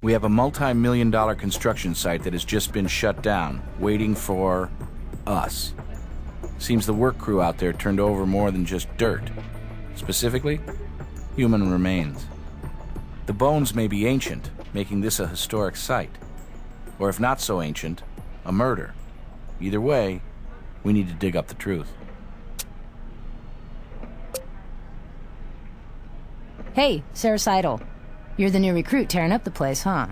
We have a multi-million-dollar construction site that has just been shut down, waiting for us. Seems the work crew out there turned over more than just dirt. Specifically, human remains. The bones may be ancient, making this a historic site. Or if not so ancient, a murder. Either way, we need to dig up the truth. Hey, Sara Sidle. You're the new recruit tearing up the place, huh?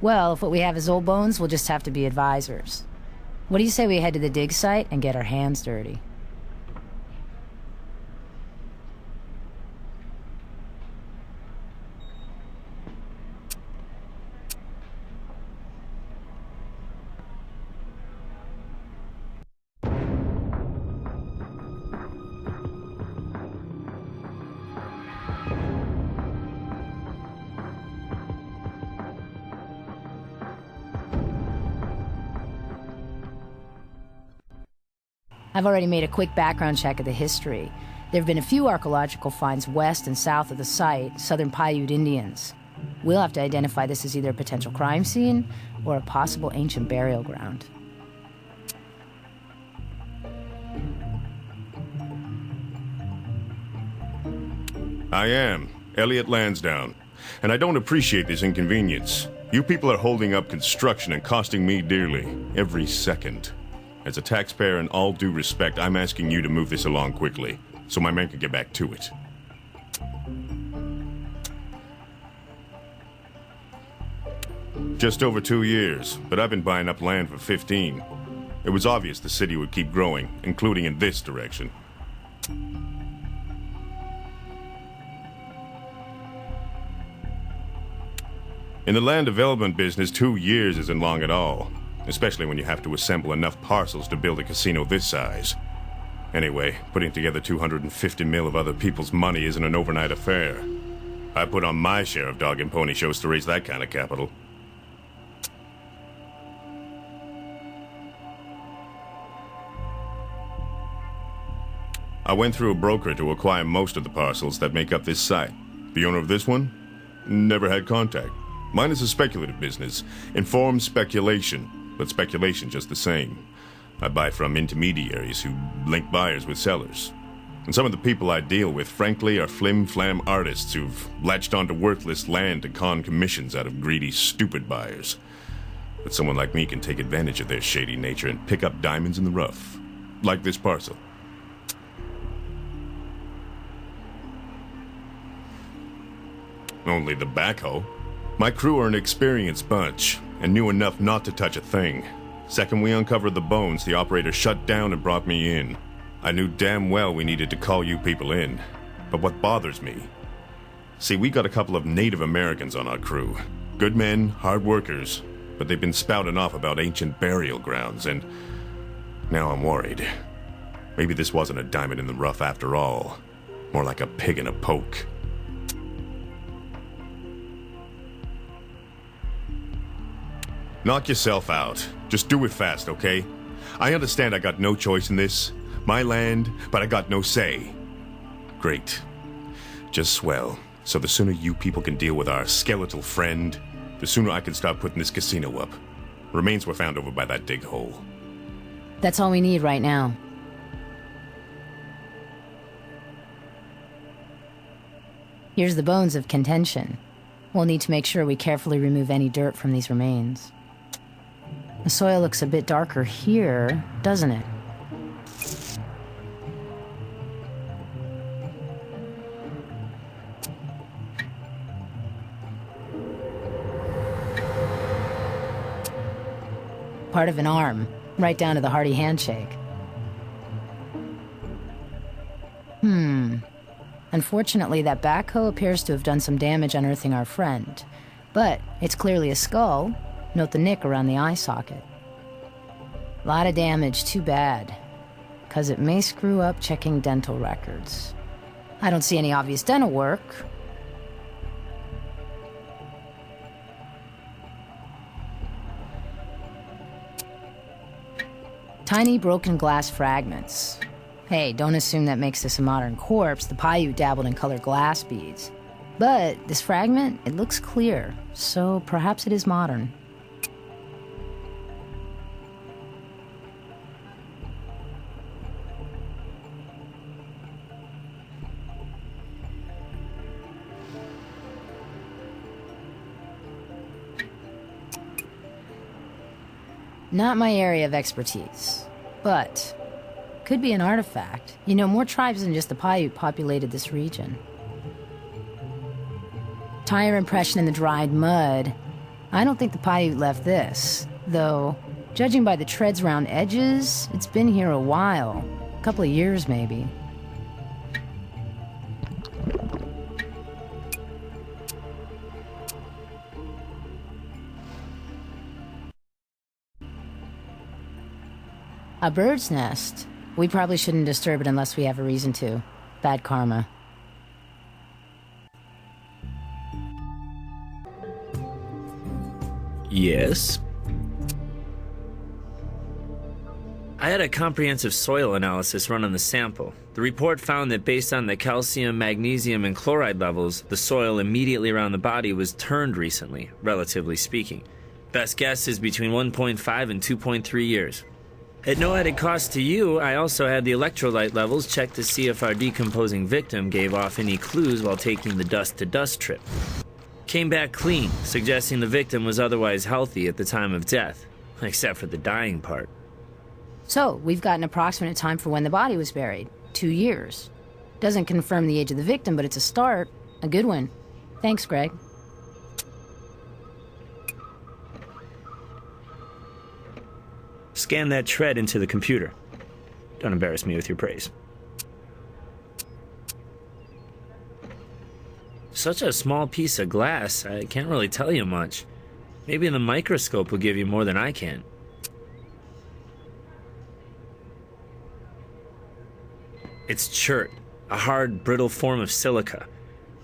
Well, if what we have is old bones, we'll just have to be advisors. What do you say we head to the dig site and get our hands dirty? I've already made a quick background check of the history. There have been a few archaeological finds west and south of the site, southern Paiute Indians. We'll have to identify this as either a potential crime scene or a possible ancient burial ground. I am Elliot Lansdowne, and I don't appreciate this inconvenience. You people are holding up construction and costing me dearly, every second. As a taxpayer, in all due respect, I'm asking you to move this along quickly, so my men can get back to it. Just over 2 years, but I've been buying up land for 15. It was obvious the city would keep growing, including in this direction. In the land development business, 2 years isn't long at all. Especially when you have to assemble enough parcels to build a casino this size. Anyway, putting together 250 mil of other people's money isn't an overnight affair. I put on my share of dog and pony shows to raise that kind of capital. I went through a broker to acquire most of the parcels that make up this site. The owner of this one? Never had contact. Mine is a speculative business. Informed speculation. But speculation just the same. I buy from intermediaries who link buyers with sellers. And some of the people I deal with, frankly, are flim-flam artists who've latched onto worthless land to con commissions out of greedy, stupid buyers. But someone like me can take advantage of their shady nature and pick up diamonds in the rough. Like this parcel. Only the backhoe. My crew are an experienced bunch, and knew enough not to touch a thing. Second we uncovered the bones, the operator shut down and brought me in. I knew damn well we needed to call you people in. But what bothers me? See, we got a couple of Native Americans on our crew. Good men, hard workers, but they've been spouting off about ancient burial grounds, and now I'm worried. Maybe this wasn't a diamond in the rough after all. More like a pig in a poke. Knock yourself out. Just do it fast, okay? I understand I got no choice in this. My land, but I got no say. Great. Just swell. So the sooner you people can deal with our skeletal friend, the sooner I can start putting this casino up. Remains were found over by that dig hole. That's all we need right now. Here's the bones of contention. We'll need to make sure we carefully remove any dirt from these remains. The soil looks a bit darker here, doesn't it? Part of an arm, right down to the hearty handshake. Unfortunately, that backhoe appears to have done some damage unearthing our friend. But it's clearly a skull. Note the nick around the eye socket. A lot of damage, too bad. Because it may screw up checking dental records. I don't see any obvious dental work. Tiny broken glass fragments. Hey, don't assume that makes this a modern corpse. The Paiute dabbled in colored glass beads. But this fragment, it looks clear, so perhaps it is modern. Not my area of expertise, but could be an artifact. You know, more tribes than just the Paiute populated this region. Tire impression in the dried mud. I don't think the Paiute left this, though, judging by the treads around edges, it's been here a while. A couple of years, maybe. A bird's nest. We probably shouldn't disturb it unless we have a reason to. Bad karma. Yes? I had a comprehensive soil analysis run on the sample. The report found that based on the calcium, magnesium, and chloride levels, the soil immediately around the body was turned recently, relatively speaking. Best guess is between 1.5 and 2.3 years. At no added cost to you, I also had the electrolyte levels checked to see if our decomposing victim gave off any clues while taking the dust-to-dust trip. Came back clean, suggesting the victim was otherwise healthy at the time of death, except for the dying part. So, we've got an approximate time for when the body was buried. 2 years. Doesn't confirm the age of the victim, but it's a start. A good one. Thanks, Greg. Scan that tread into the computer. Don't embarrass me with your praise. Such a small piece of glass, I can't really tell you much. Maybe the microscope will give you more than I can. It's chert, a hard, brittle form of silica.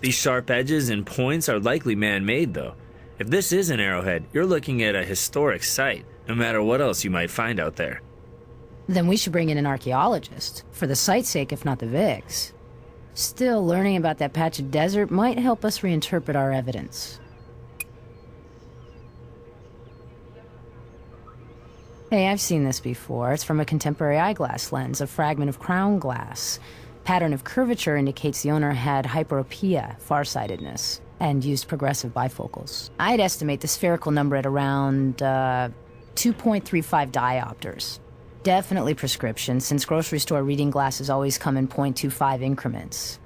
These sharp edges and points are likely man-made, though. If this is an arrowhead, you're looking at a historic site, no matter what else you might find out there. Then we should bring in an archaeologist, for the site's sake if not the Vic's. Still, learning about that patch of desert might help us reinterpret our evidence. Hey, I've seen this before. It's from a contemporary eyeglass lens, a fragment of crown glass. Pattern of curvature indicates the owner had hyperopia, farsightedness, and used progressive bifocals. I'd estimate the spherical number at around, 2.35 diopters. Definitely prescription, since grocery store reading glasses always come in 0.25 increments.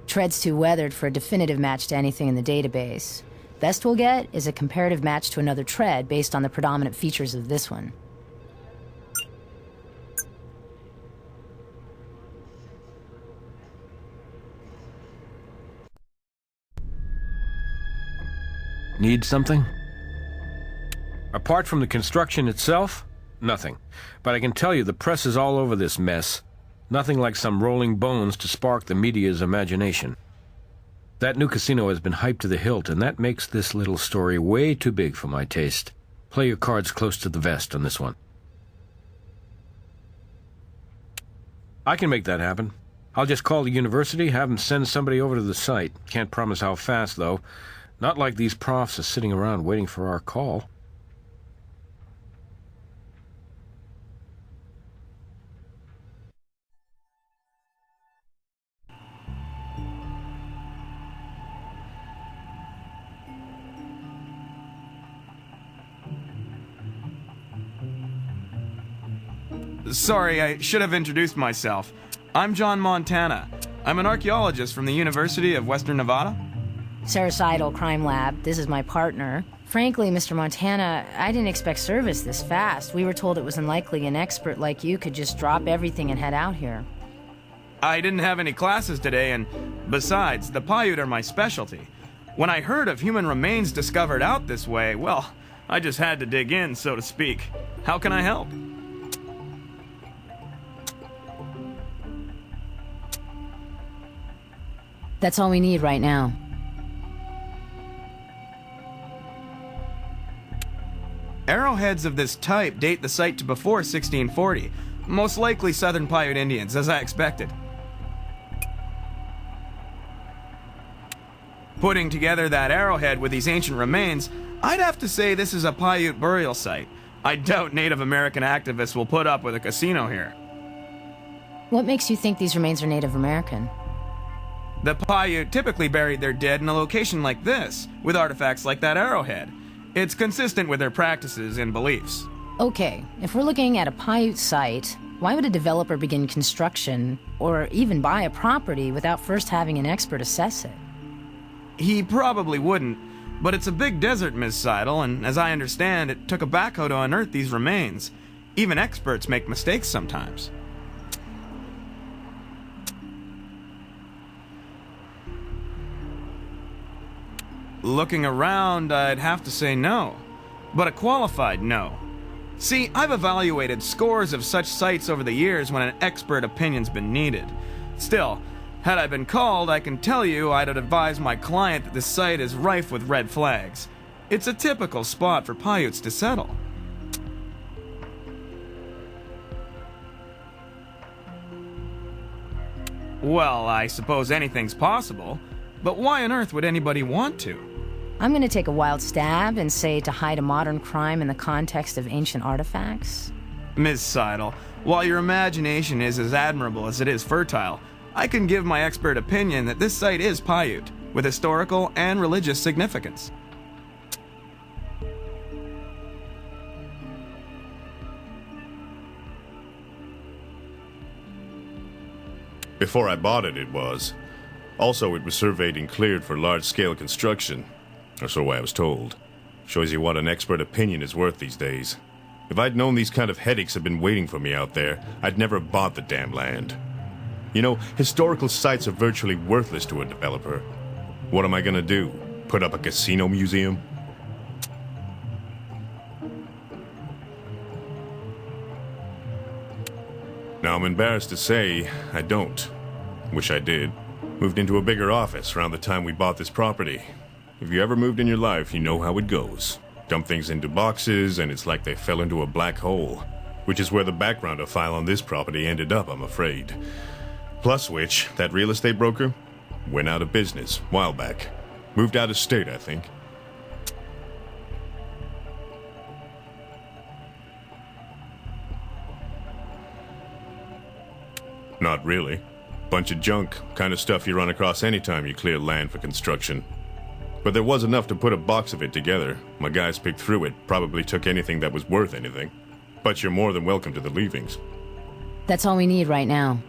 Tread's too weathered for a definitive match to anything in the database. Best we'll get is a comparative match to another tread based on the predominant features of this one. Need something? Apart from the construction itself, nothing. But I can tell you the press is all over this mess. Nothing like some rolling bones to spark the media's imagination. That new casino has been hyped to the hilt, and that makes this little story way too big for my taste. Play your cards close to the vest on this one. I can make that happen. I'll just call the university, have them send somebody over to the site. Can't promise how fast, though. Not like these profs are sitting around waiting for our call. Sorry, I should have introduced myself. I'm John Montana. I'm an archaeologist from the University of Western Nevada. Sara Sidle, Crime Lab. This is my partner. Frankly, Mr. Montana, I didn't expect service this fast. We were told it was unlikely an expert like you could just drop everything and head out here. I didn't have any classes today, and besides, the Paiute are my specialty. When I heard of human remains discovered out this way, well, I just had to dig in, so to speak. How can I help? That's all we need right now. Arrowheads of this type date the site to before 1640, most likely southern Paiute Indians, as I expected. Putting together that arrowhead with these ancient remains, I'd have to say this is a Paiute burial site. I doubt Native American activists will put up with a casino here. What makes you think these remains are Native American? The Paiute typically buried their dead in a location like this, with artifacts like that arrowhead. It's consistent with their practices and beliefs. Okay, if we're looking at a Paiute site, why would a developer begin construction, or even buy a property, without first having an expert assess it? He probably wouldn't, but it's a big desert, Ms. Sidle, and as I understand, it took a backhoe to unearth these remains. Even experts make mistakes sometimes. Looking around, I'd have to say no, but a qualified no. See, I've evaluated scores of such sites over the years when an expert opinion's been needed. Still, had I been called, I can tell you I'd advise my client that this site is rife with red flags. It's a typical spot for Paiutes to settle. Well, I suppose anything's possible, but why on earth would anybody want to? I'm gonna take a wild stab and say to hide a modern crime in the context of ancient artifacts. Ms. Sidle, while your imagination is as admirable as it is fertile, I can give my expert opinion that this site is Paiute, with historical and religious significance. Before I bought it, it was. Also, it was surveyed and cleared for large-scale construction. Or so I was told. Shows you what an expert opinion is worth these days. If I'd known these kind of headaches had been waiting for me out there, I'd never have bought the damn land. You know, historical sites are virtually worthless to a developer. What am I gonna do? Put up a casino museum? Now, I'm embarrassed to say, I don't. Wish I did. Moved into a bigger office around the time we bought this property. If you ever moved in your life, you know how it goes. Dump things into boxes, and it's like they fell into a black hole. Which is where the backgrounder file on this property ended up, I'm afraid. Plus which, that real estate broker went out of business a while back. Moved out of state, I think. Not really. Bunch of junk, kind of stuff you run across anytime you clear land for construction. But there was enough to put a box of it together. My guys picked through it, probably took anything that was worth anything. But you're more than welcome to the leavings. That's all we need right now.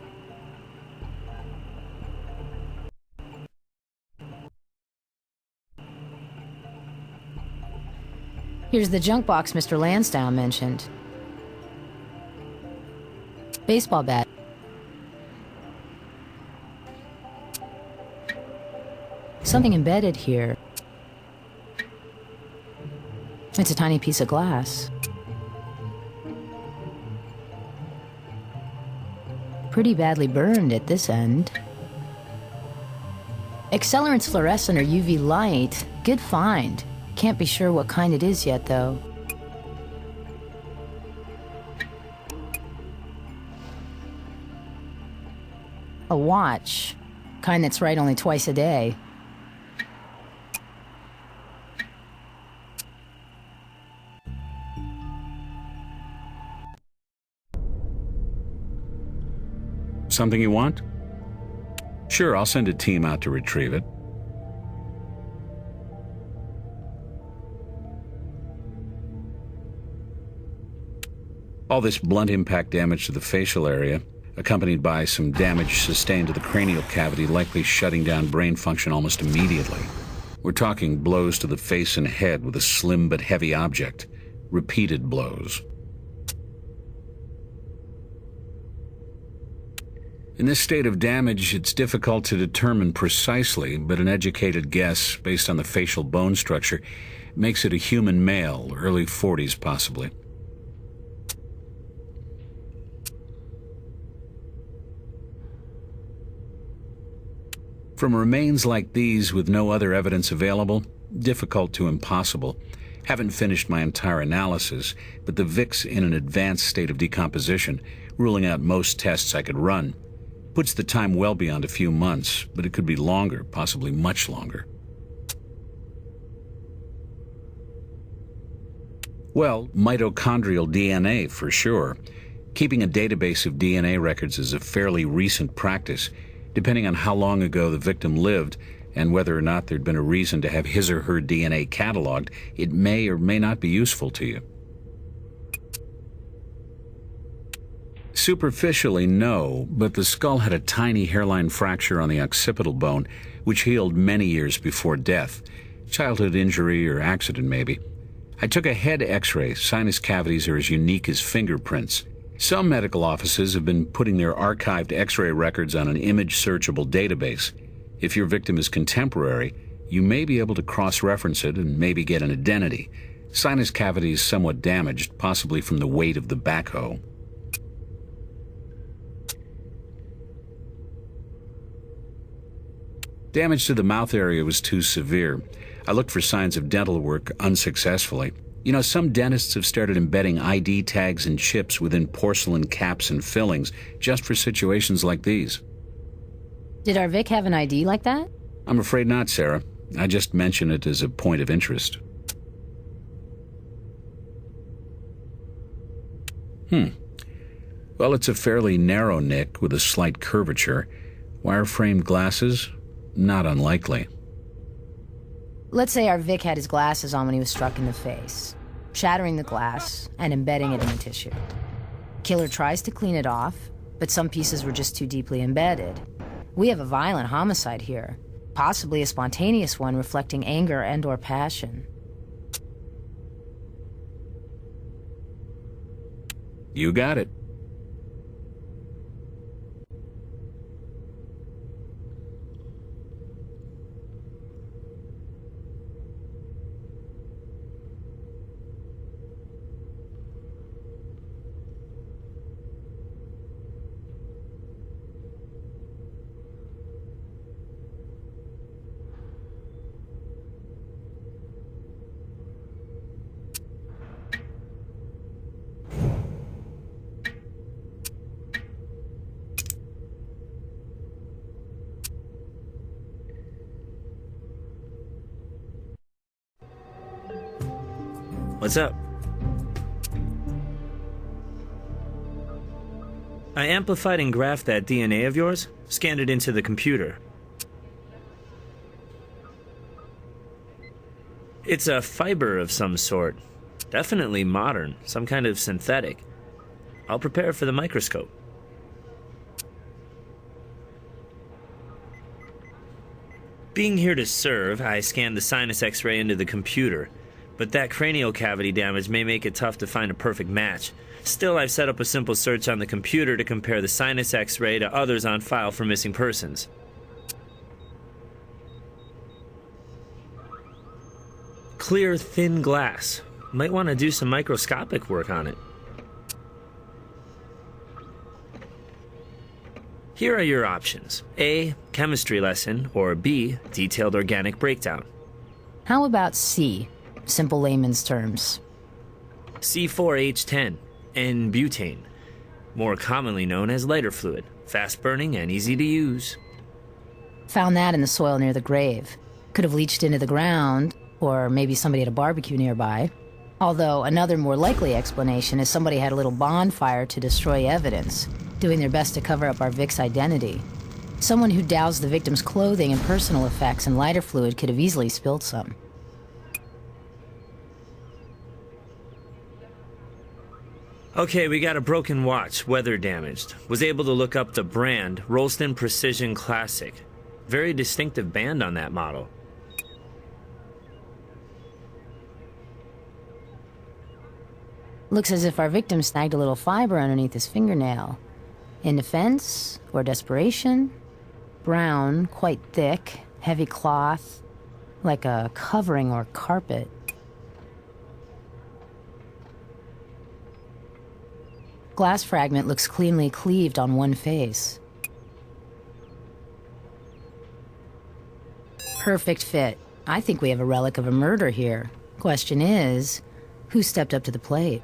Here's the junk box Mr. Lansdowne mentioned. Baseball bat. Something embedded here. It's a tiny piece of glass. Pretty badly burned at this end. Accelerant's fluorescent or UV light. Good find. Can't be sure what kind it is yet, though. A watch. Kind that's right only twice a day. Something you want? Sure, I'll send a team out to retrieve it. All this blunt impact damage to the facial area, accompanied by some damage sustained to the cranial cavity, likely shutting down brain function almost immediately. We're talking blows to the face and head with a slim but heavy object. Repeated blows. In this state of damage, it's difficult to determine precisely, but an educated guess, based on the facial bone structure, makes it a human male, early 40s possibly. From remains like these with no other evidence available, difficult to impossible, Haven't finished my entire analysis, but the Vic's in an advanced state of decomposition, ruling out most tests I could run. Puts the time well beyond a few months, but it could be longer, possibly much longer. Well, mitochondrial DNA for sure. Keeping a database of DNA records is a fairly recent practice. Depending on how long ago the victim lived and whether or not there'd been a reason to have his or her DNA cataloged, it may or may not be useful to you. Superficially, no, but the skull had a tiny hairline fracture on the occipital bone, which healed many years before death. Childhood injury or accident, maybe. I took a head x-ray. Sinus cavities are as unique as fingerprints. Some medical offices have been putting their archived x-ray records on an image-searchable database. If your victim is contemporary, you may be able to cross-reference it and maybe get an identity. Sinus cavity is somewhat damaged, possibly from the weight of the backhoe. Damage to the mouth area was too severe. I looked for signs of dental work unsuccessfully. You know, some dentists have started embedding ID tags and chips within porcelain caps and fillings just for situations like these. Did our Vic have an ID like that? I'm afraid not, Sarah. I just mention it as a point of interest. Well, it's a fairly narrow nick with a slight curvature. Wire-framed glasses? Not unlikely. Let's say our Vic had his glasses on when he was struck in the face, shattering the glass and embedding it in the tissue. Killer tries to clean it off, but some pieces were just too deeply embedded. We have a violent homicide here, possibly a spontaneous one reflecting anger and/or passion. You got it. What's up? I amplified and graphed that DNA of yours, scanned it into the computer. It's a fiber of some sort. Definitely modern, some kind of synthetic. I'll prepare for the microscope. Being here to serve, I scanned the sinus x-ray into the computer. But that cranial cavity damage may make it tough to find a perfect match. Still, I've set up a simple search on the computer to compare the sinus x-ray to others on file for missing persons. Clear, thin glass. Might want to do some microscopic work on it. Here are your options. A, chemistry lesson, or B, detailed organic breakdown. How about C? Simple layman's terms. C4H10, N-butane, more commonly known as lighter fluid, fast burning and easy to use. Found that in the soil near the grave. Could have leached into the ground, or maybe somebody had a barbecue nearby. Although another more likely explanation is somebody had a little bonfire to destroy evidence, doing their best to cover up our Vic's identity. Someone who doused the victim's clothing and personal effects in lighter fluid could have easily spilled some. Okay, we got a broken watch, weather damaged. Was able to look up the brand, Rolston Precision Classic. Very distinctive band on that model. Looks as if our victim snagged a little fiber underneath his fingernail. In defense or desperation? Brown, quite thick, heavy cloth, like a covering or carpet. Glass fragment looks cleanly cleaved on one face. Perfect fit. I think we have a relic of a murder here. question is, who stepped up to the plate?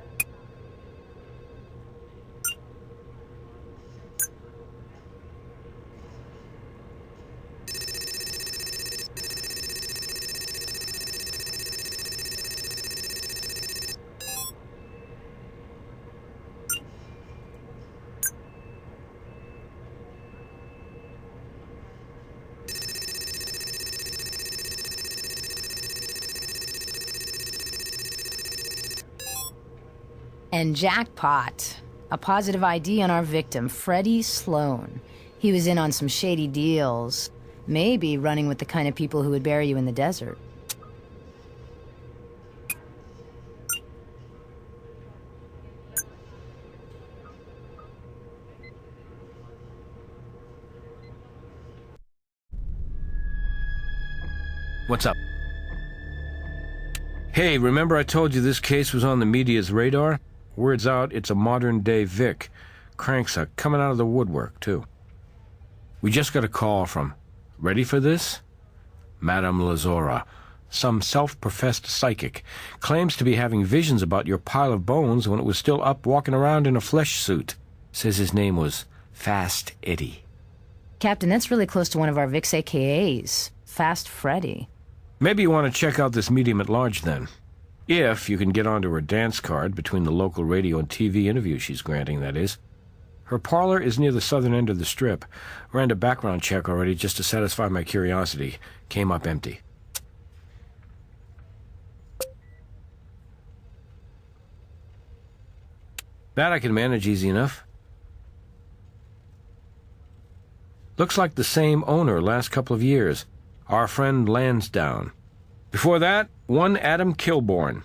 And jackpot. A positive ID on our victim, Freddie Sloan. He was in on some shady deals. Maybe running with the kind of people who would bury you in the desert. What's up? Hey, remember I told you this case was on the media's radar? Word's out, it's a modern-day Vic. Cranks are coming out of the woodwork, too. We just got a call from... Ready for this? Madame Lazora, some self-professed psychic, claims to be having visions about your pile of bones when it was still up walking around in a flesh suit. Says his name was Fast Eddie. Captain, that's really close to one of our Vic's AKAs. Fast Freddy. Maybe you want to check out this medium at large, then. If you can get onto her dance card between the local radio and TV interview she's granting, that is. Her parlor is near the southern end of the strip. Ran a background check already just to satisfy my curiosity. Came up empty. That I can manage easy enough. Looks like the same owner last couple of years. Our friend Lansdowne. Before that, one Adam Kilbourne.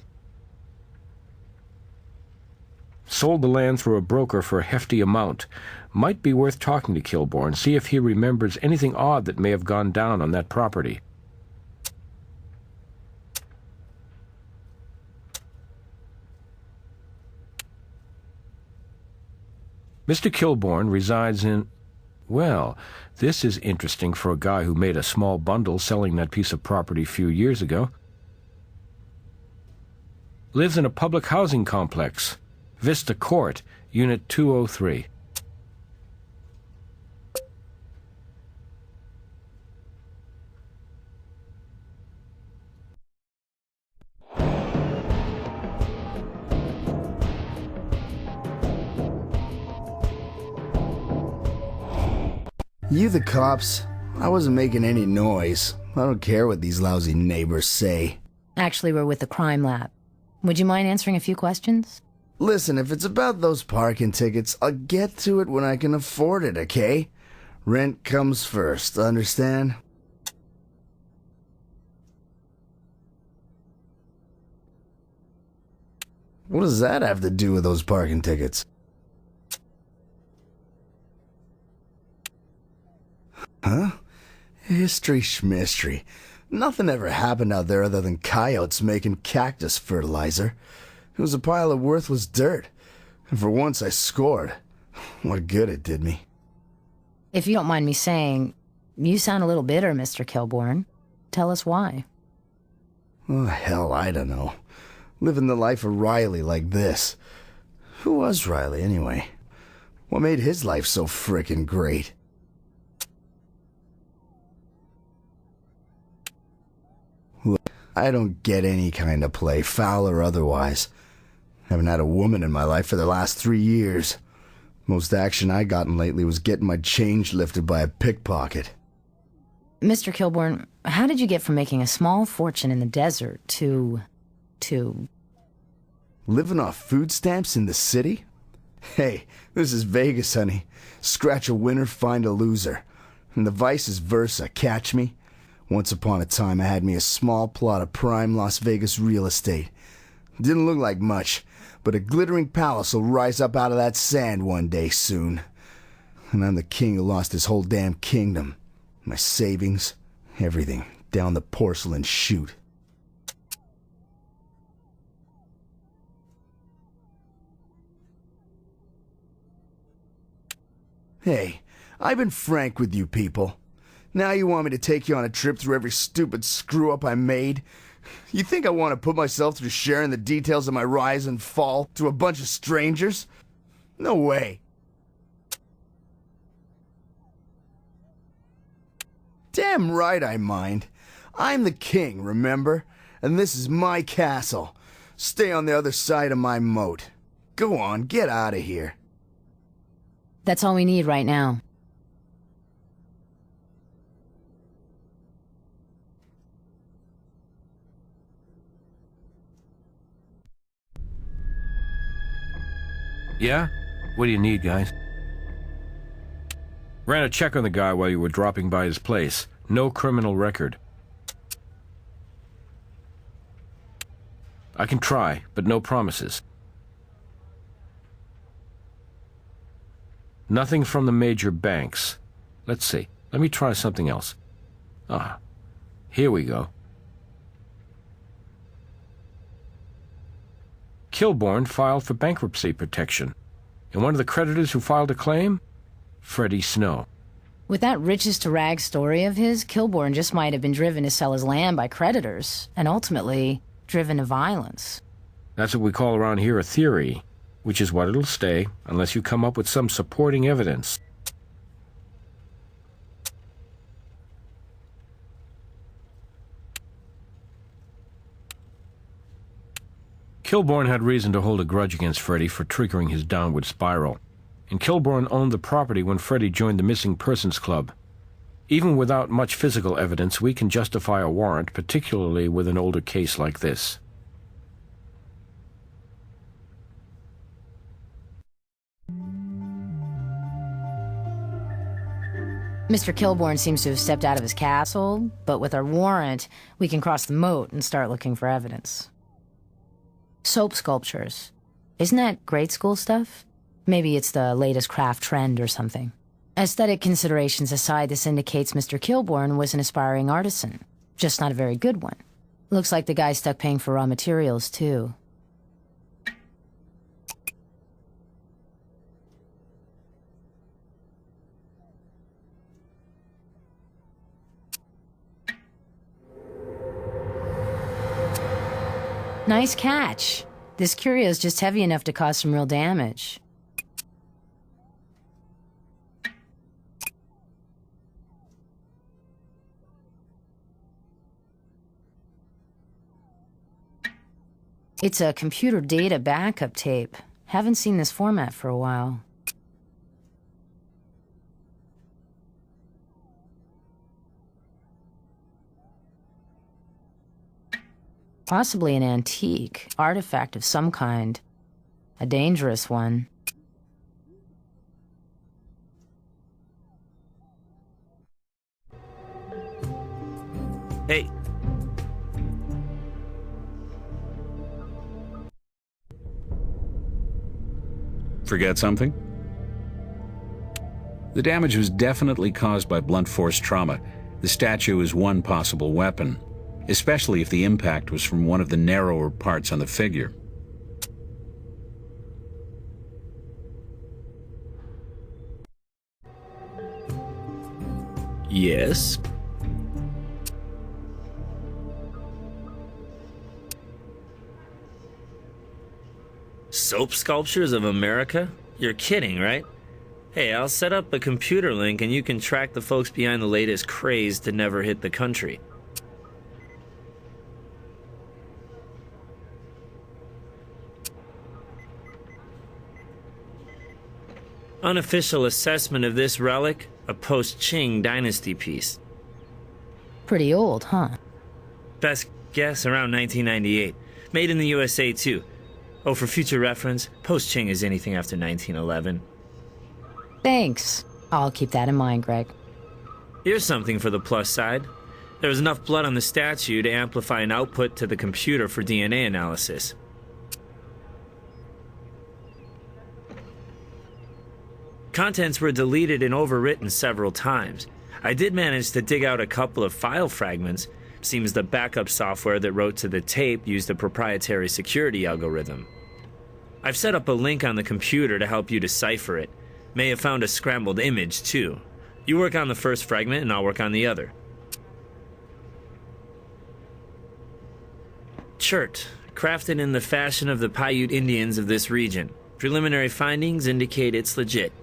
Sold the land through a broker for a hefty amount. Might be worth talking to Kilbourne, see if he remembers anything odd that may have gone down on that property. Mr. Kilbourne resides in... Well, this is interesting for a guy who made a small bundle selling that piece of property a few years ago. Lives in a public housing complex. Vista Court, Unit 203. You the cops? I wasn't making any noise. I don't care what these lousy neighbors say. Actually, we're with the crime lab. Would you mind answering a few questions? Listen, if it's about those parking tickets, I'll get to it when I can afford it, okay? Rent comes first, understand? What does that have to do with those parking tickets? Huh? History schmistery. Nothing ever happened out there other than coyotes making cactus fertilizer. It was a pile of worthless dirt. And for once I scored. What good it did me. If you don't mind me saying, you sound a little bitter, Mr. Kilbourne. Tell us why. Oh, hell, I don't know. Living the life of Riley like this. Who was Riley, anyway? What made his life so frickin' great? Look, I don't get any kind of play, foul or otherwise. Haven't had a woman in my life for the last 3 years. Most action I gotten lately was getting my change lifted by a pickpocket. Mr. Kilbourne, how did you get from making a small fortune in the desert to... Living off food stamps in the city? Hey, this is Vegas, honey. Scratch a winner, find a loser. And the vice is versa, catch me? Once upon a time I had me a small plot of prime Las Vegas real estate. Didn't look like much, but a glittering palace will rise up out of that sand one day soon. And I'm the king who lost his whole damn kingdom. My savings, everything, down the porcelain chute. Hey, I've been frank with you people. Now you want me to take you on a trip through every stupid screw-up I made? You think I want to put myself through sharing the details of my rise and fall to a bunch of strangers? No way. Damn right I mind. I'm the king, remember? And this is my castle. Stay on the other side of my moat. Go on, get out of here. That's all we need right now. Yeah? What do you need, guys? Ran a check on the guy while you were dropping by his place. No criminal record. I can try, but no promises. Nothing from the major banks. Let's see. Let me try something else. Ah, here we go. Kilbourne filed for bankruptcy protection. And one of the creditors who filed a claim? Freddie Snow. With that riches-to-rags story of his, Kilbourne just might have been driven to sell his land by creditors, and ultimately driven to violence. That's what we call around here a theory, which is what it'll stay unless you come up with some supporting evidence. Kilbourne had reason to hold a grudge against Freddie for triggering his downward spiral, and Kilbourne owned the property when Freddie joined the Missing Persons Club. Even without much physical evidence, we can justify a warrant, particularly with an older case like this. Mr. Kilbourne seems to have stepped out of his castle, but with our warrant, we can cross the moat and start looking for evidence. Soap sculptures. Isn't that grade school stuff? Maybe it's the latest craft trend or something. Aesthetic considerations aside, this indicates Mr. Kilbourne was an aspiring artisan, just not a very good one. Looks like the guy stuck paying for raw materials, too. Nice catch. This curio's just heavy enough to cause some real damage. It's a computer data backup tape. Haven't seen this format for a while. Possibly an antique, artifact of some kind. A dangerous one. Hey. Forget something? The damage was definitely caused by blunt force trauma. The statue is one possible weapon, especially if the impact was from one of the narrower parts on the figure. Yes? Soap sculptures of America? You're kidding, right? Hey, I'll set up a computer link and you can track the folks behind the latest craze to never hit the country. Unofficial assessment of this relic, a post-Qing dynasty piece. Pretty old, huh? Best guess around 1998. Made in the USA, too. Oh, for future reference, post-Qing is anything after 1911. Thanks. I'll keep that in mind, Greg. Here's something for the plus side. There was enough blood on the statue to amplify an output to the computer for DNA analysis. Contents were deleted and overwritten several times. I did manage to dig out a couple of file fragments. Seems the backup software that wrote to the tape used a proprietary security algorithm. I've set up a link on the computer to help you decipher it. May have found a scrambled image, too. You work on the first fragment and I'll work on the other. shirt, crafted in the fashion of the Paiute Indians of this region. Preliminary findings indicate it's legit.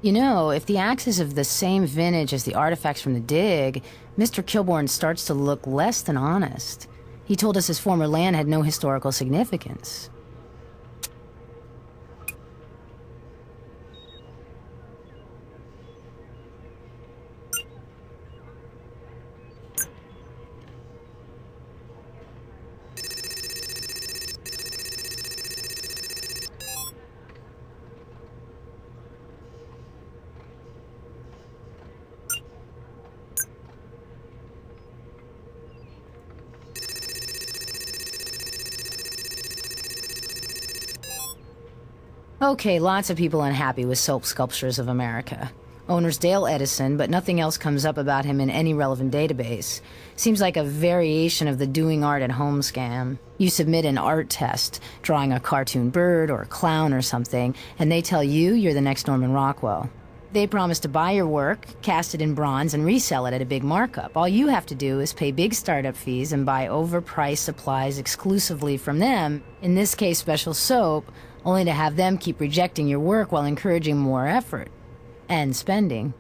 You know, if the axe is of the same vintage as the artifacts from the dig, Mr. Kilbourne starts to look less than honest. He told us his former land had no historical significance. Okay, lots of people unhappy with Soap Sculptures of America. Owner's Dale Edison, but nothing else comes up about him in any relevant database. Seems like a variation of the doing art at home scam. You submit an art test, drawing a cartoon bird or a clown or something, and they tell you you're the next Norman Rockwell. They promise to buy your work, cast it in bronze, and resell it at a big markup. All you have to do is pay big startup fees and buy overpriced supplies exclusively from them, in this case special soap, only to have them keep rejecting your work while encouraging more effort. And spending.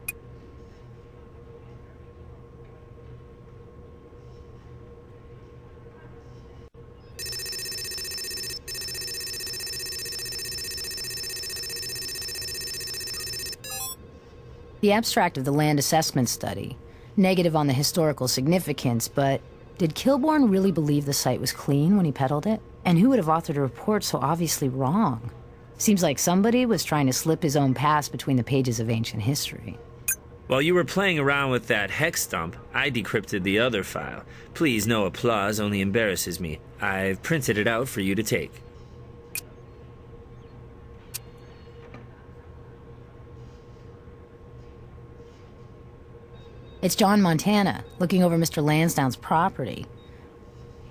The abstract of the land assessment study. Negative on the historical significance, but did Kilbourne really believe the site was clean when he peddled it? And who would have authored a report so obviously wrong? Seems like somebody was trying to slip his own past between the pages of ancient history. While you were playing around with that hex stump, I decrypted the other file. Please, no applause, only embarrasses me. I've printed it out for you to take. It's John Montana, looking over Mr. Lansdowne's property.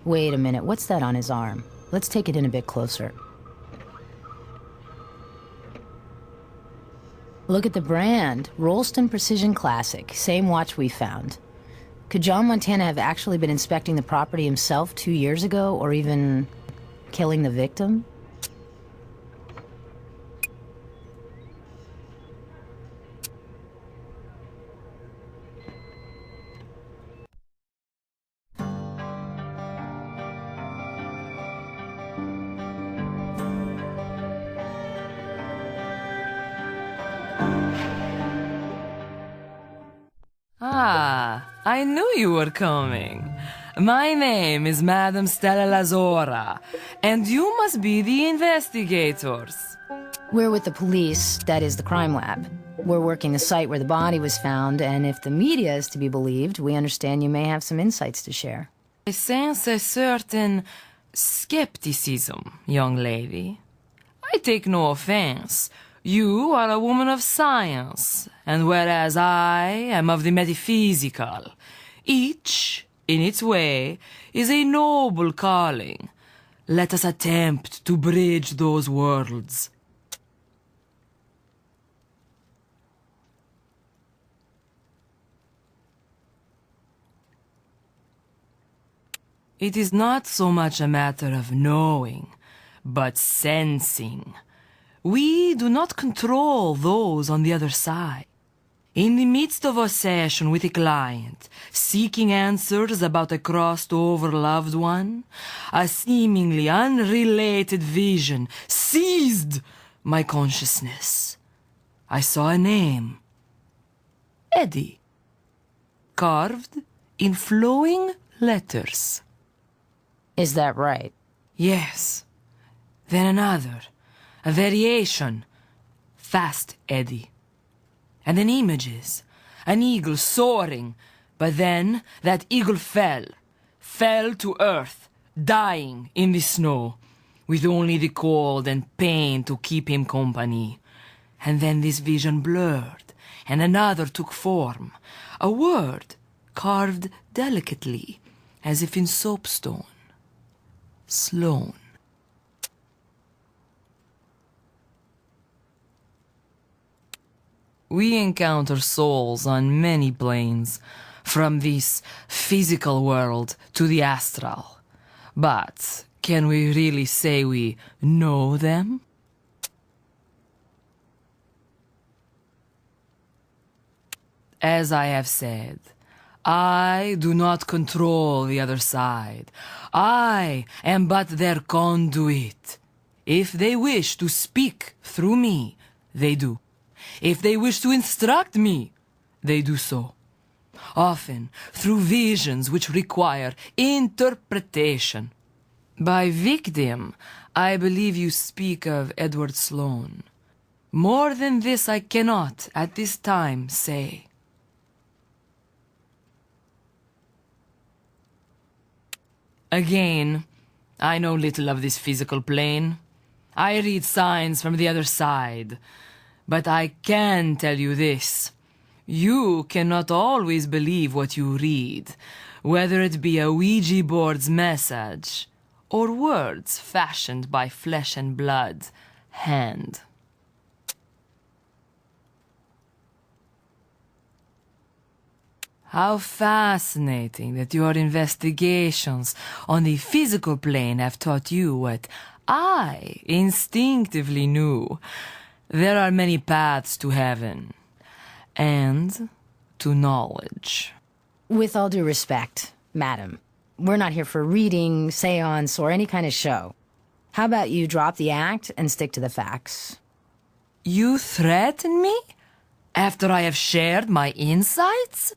Wait a minute, what's that on his arm? Let's take it in a bit closer. Look at the brand. Rolston Precision Classic. Same watch we found. Could John Montana have actually been inspecting the property himself 2 years ago, or even killing the victim? Ah, I knew you were coming. My name is Madame Stella Lazora, and you must be the investigators. We're with the police, that is the crime lab. We're working the site where the body was found, and if the media is to be believed, we understand you may have some insights to share. I sense a certain skepticism, young lady. I take no offense. You are a woman of science, and whereas I am of the metaphysical, each, in its way, is a noble calling. Let us attempt to bridge those worlds. It is not so much a matter of knowing, but sensing. We do not control those on the other side. In the midst of a session with a client, seeking answers about a crossed-over loved one, a seemingly unrelated vision seized my consciousness. I saw a name. Eddie. Carved in flowing letters. Is that right? Yes. Then another. A variation. Fast Eddie. And then images. An eagle soaring. But then that eagle fell. Fell to earth, dying in the snow, with only the cold and pain to keep him company. And then this vision blurred, and another took form. A word carved delicately, as if in soapstone. Sloan. We encounter souls on many planes, from this physical world to the astral. But can we really say we know them? As I have said, I do not control the other side. I am but their conduit. If they wish to speak through me, they do. If they wish to instruct me, they do so. Often through visions which require interpretation. By victim, I believe you speak of Edward Sloan. More than this I cannot, at this time, say. Again, I know little of this physical plane. I read signs from the other side. But I can tell you this. You cannot always believe what you read, whether it be a Ouija board's message or words fashioned by flesh and blood hand. How fascinating that your investigations on the physical plane have taught you what I instinctively knew. There are many paths to heaven and to knowledge. With all due respect, madam, we're not here for reading, seance, or any kind of show. How about you drop the act and stick to the facts? You threaten me? After I have shared my insights?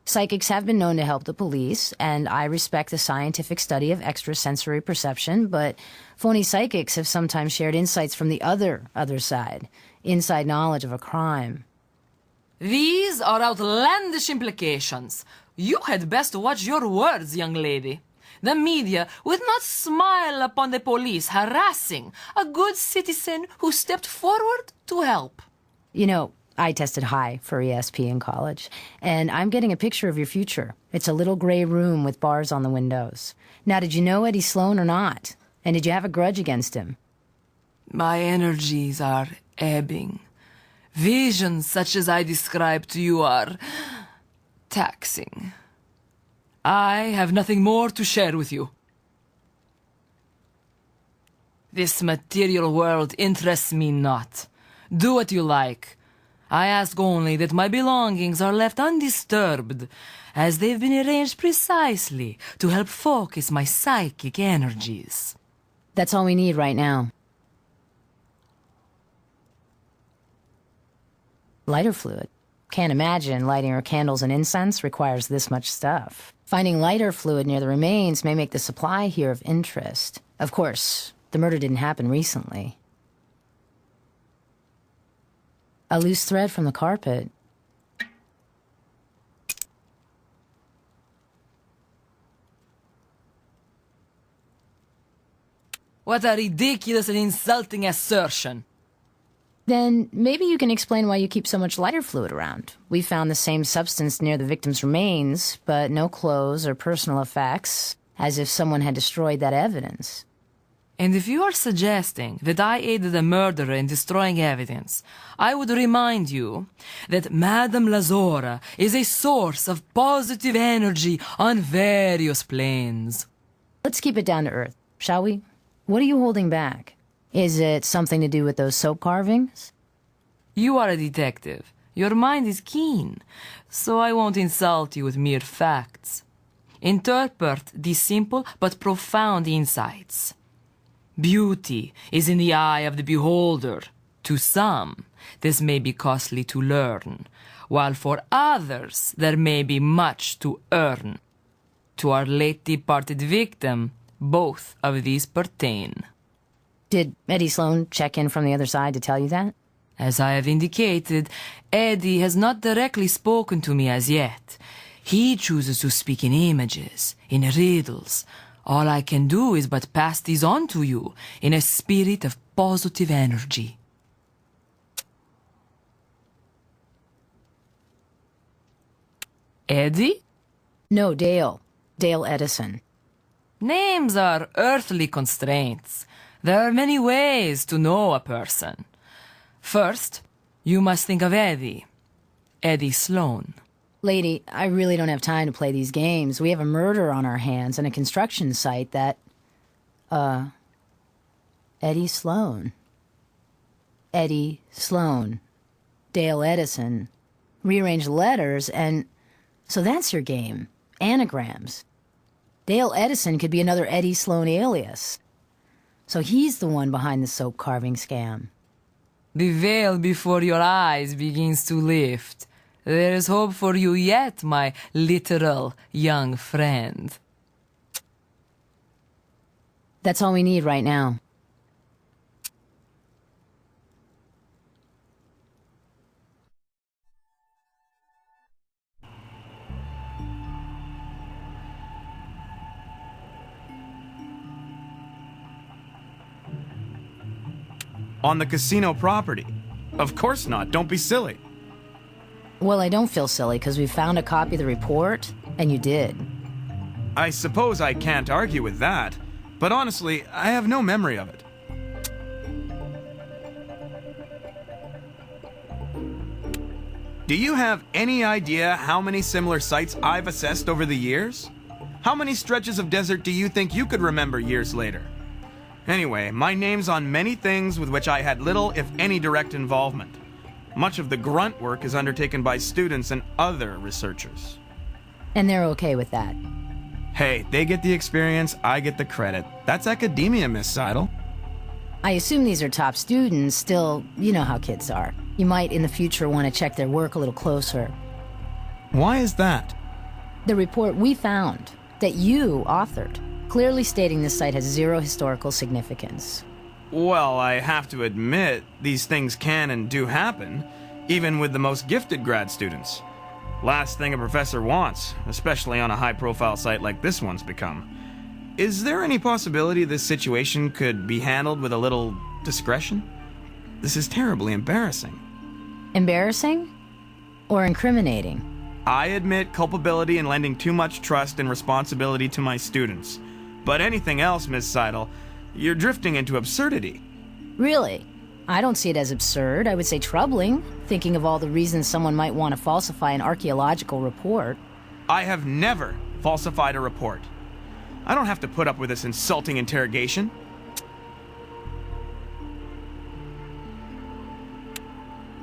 Psychics have been known to help the police, and I respect the scientific study of extrasensory perception, but phony psychics have sometimes shared insights from the other side, inside knowledge of a crime. These are outlandish implications. You had best watch your words, young lady. The media would not smile upon the police harassing a good citizen who stepped forward to help. You know, I tested high for ESP in college, and I'm getting a picture of your future. It's a little gray room with bars on the windows. Now, did you know Eddie Sloan or not? And did you have a grudge against him? My energies are ebbing. Visions such as I described to you are taxing. I have nothing more to share with you. This material world interests me not. Do what you like. I ask only that my belongings are left undisturbed, as they've been arranged precisely to help focus my psychic energies. That's all we need right now. Lighter fluid. Can't imagine lighting our candles and incense requires this much stuff. Finding lighter fluid near the remains may make the supply here of interest. Of course, the murder didn't happen recently. A loose thread from the carpet. What a ridiculous and insulting assertion. Then maybe you can explain why you keep so much lighter fluid around. We found the same substance near the victim's remains, but no clothes or personal effects, as if someone had destroyed that evidence. And if you are suggesting that I aided the murderer in destroying evidence, I would remind you that Madame Lazora is a source of positive energy on various planes. Let's keep it down to earth, shall we? What are you holding back? Is it something to do with those soap carvings? You are a detective. Your mind is keen, so I won't insult you with mere facts. Interpret these simple but profound insights. Beauty is in the eye of the beholder. To some, this may be costly to learn, while for others there may be much to earn. To our late departed victim, both of these pertain. Did Eddie Sloan check in from the other side to tell you that? As I have indicated, Eddie has not directly spoken to me as yet. He chooses to speak in images, in riddles. All I can do is but pass these on to you in a spirit of positive energy. Eddie? No, Dale. Dale Edison. Names are earthly constraints. There are many ways to know a person. First, you must think of Eddie. Eddie Sloan. Lady, I really don't have time to play these games. We have a murder on our hands and a construction site that... Eddie Sloan. Eddie Sloan. Dale Edison. Rearranged letters, and... So that's your game. Anagrams. Dale Edison could be another Eddie Sloan alias. So he's the one behind the soap carving scam. The veil before your eyes begins to lift. There is hope for you yet, my literal young friend. That's all we need right now. On the casino property? Of course not. Don't be silly. Well, I don't feel silly, because we found a copy of the report, and you did. I suppose I can't argue with that, but honestly, I have no memory of it. Do you have any idea how many similar sites I've assessed over the years? How many stretches of desert do you think you could remember years later? Anyway, my name's on many things with which I had little, if any, direct involvement. Much of the grunt work is undertaken by students and other researchers. And they're okay with that. Hey, they get the experience, I get the credit. That's academia, Miss Sidle. I assume these are top students. Still, you know how kids are. You might in the future want to check their work a little closer. Why is that? The report we found, that you authored, clearly stating this site has zero historical significance. Well, I have to admit, these things can and do happen, even with the most gifted grad students. Last thing a professor wants, especially on a high-profile site like this one's become. Is there any possibility this situation could be handled with a little discretion? This is terribly embarrassing. Embarrassing? Or incriminating? I admit culpability in lending too much trust and responsibility to my students. But anything else, Miss Sidle, you're drifting into absurdity. Really? I don't see it as absurd. I would say troubling, thinking of all the reasons someone might want to falsify an archaeological report. I have never falsified a report. I don't have to put up with this insulting interrogation.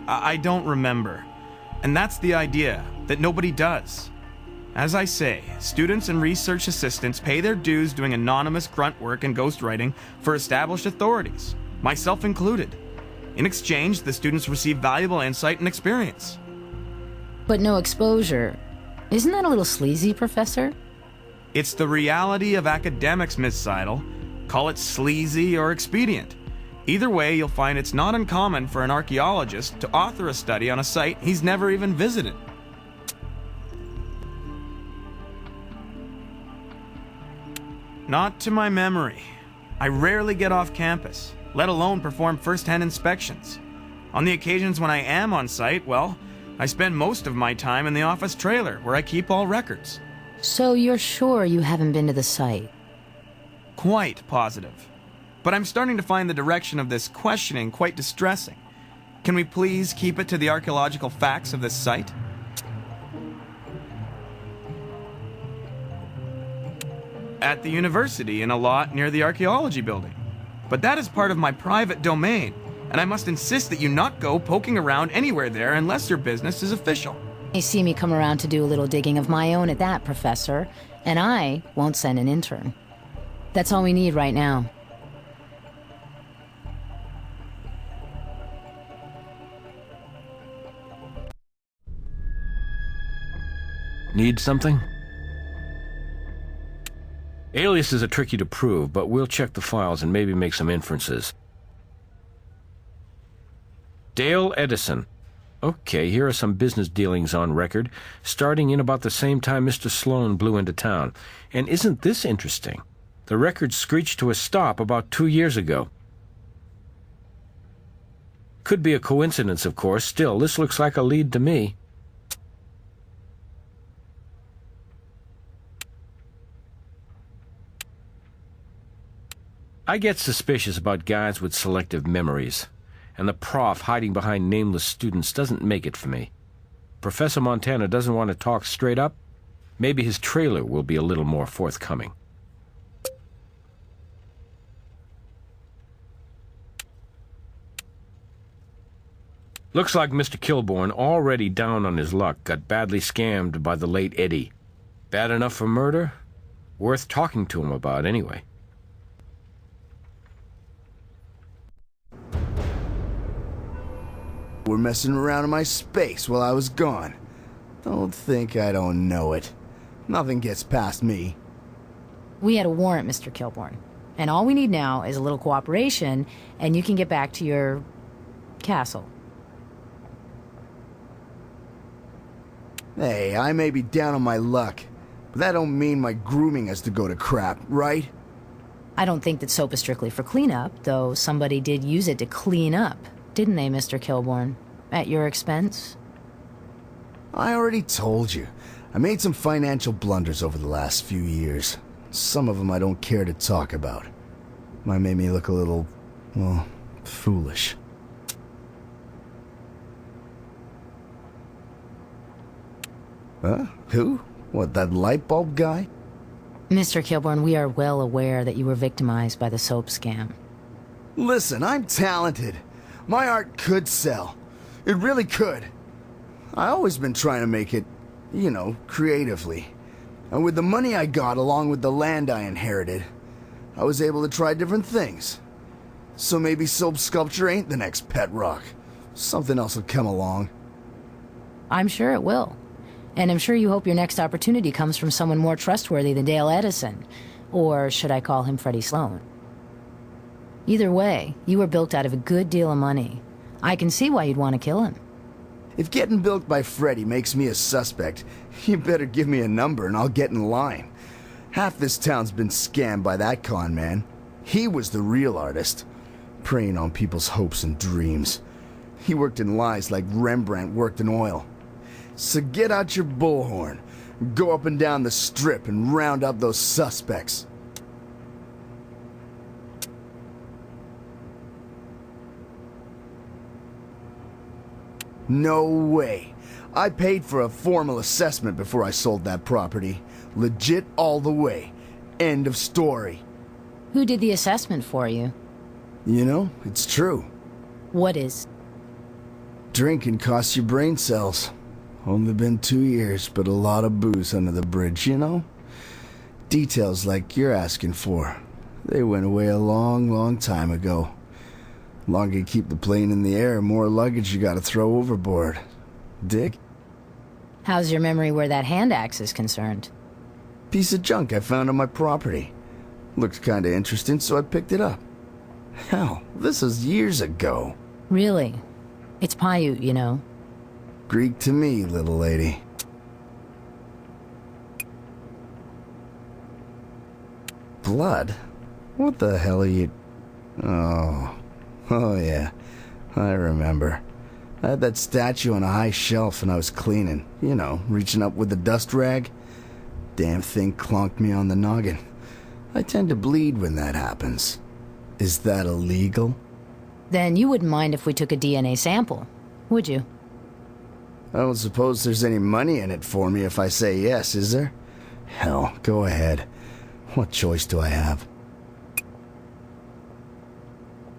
I don't remember. And that's the idea, that nobody does. As I say, students and research assistants pay their dues doing anonymous grunt work and ghostwriting for established authorities, myself included. In exchange, the students receive valuable insight and experience. But no exposure. Isn't that a little sleazy, Professor? It's the reality of academics, Miss Sidle. Call it sleazy or expedient. Either way, you'll find it's not uncommon for an archaeologist to author a study on a site he's never even visited. Not to my memory. I rarely get off campus, let alone perform first-hand inspections. On the occasions when I am on site, well, I spend most of my time in the office trailer where I keep all records. So you're sure you haven't been to the site? Quite positive. But I'm starting to find the direction of this questioning quite distressing. Can we please keep it to the archaeological facts of this site? At the university in a lot near the archaeology building. But that is part of my private domain, and I must insist that you not go poking around anywhere there unless your business is official. You see me come around to do a little digging of my own at that, Professor, and I won't send an intern. That's all we need right now. Need something? Aliases are tricky to prove, but we'll check the files and maybe make some inferences. Dale Edison. Okay, here are some business dealings on record, starting in about the same time Mr. Sloan blew into town. And isn't this interesting? The record screeched to a stop about 2 years ago. Could be a coincidence, of course. Still, this looks like a lead to me. I get suspicious about guys with selective memories, and the prof hiding behind nameless students doesn't make it for me. Professor Montana doesn't want to talk straight up. Maybe his trailer will be a little more forthcoming. Looks like Mr. Kilbourne, already down on his luck, got badly scammed by the late Eddie. Bad enough for murder? Worth talking to him about, anyway. We're messing around in my space while I was gone. Don't think I don't know it. Nothing gets past me. We had a warrant, Mr. Kilbourne. And all we need now is a little cooperation, and you can get back to your castle. Hey, I may be down on my luck, but that don't mean my grooming has to go to crap, right? I don't think that soap is strictly for cleanup, though somebody did use it to clean up, didn't they, Mr. Kilbourne? At your expense? I already told you. I made some financial blunders over the last few years. Some of them I don't care to talk about. Might make me look a little, well, foolish. Huh? Who? What, that light bulb guy? Mr. Kilbourne, we are well aware that you were victimized by the soap scam. Listen, I'm talented. My art could sell. It really could. I always been trying to make it, you know, creatively. And with the money I got along with the land I inherited, I was able to try different things. So maybe soap sculpture ain't the next pet rock. Something else will come along. I'm sure it will. And I'm sure you hope your next opportunity comes from someone more trustworthy than Dale Edison. Or should I call him Freddie Sloan? Either way, you were bilked out of a good deal of money. I can see why you'd want to kill him. If getting bilked by Freddy makes me a suspect, you better give me a number and I'll get in line. Half this town's been scammed by that con man. He was the real artist, preying on people's hopes and dreams. He worked in lies like Rembrandt worked in oil. So get out your bullhorn, go up and down the strip and round up those suspects. No way. I paid for a formal assessment before I sold that property. Legit all the way. End of story. Who did the assessment for you? You know, it's true. What is? Drinking costs you brain cells. Only been 2 years, but a lot of booze under the bridge, you know? Details like you're asking for. They went away a long, long time ago. Longer you keep the plane in the air, more luggage you gotta throw overboard. Dig? How's your memory where that hand axe is concerned? Piece of junk I found on my property. Looked kinda interesting, so I picked it up. Hell, this was years ago. Really? It's Paiute, you know. Greek to me, little lady. Blood? What the hell are you... Oh yeah, I remember. I had that statue on a high shelf and I was cleaning. You know, reaching up with the dust rag. Damn thing clonked me on the noggin. I tend to bleed when that happens. Is that illegal? Then you wouldn't mind if we took a DNA sample, would you? I don't suppose there's any money in it for me if I say yes, is there? Hell, go ahead. What choice do I have?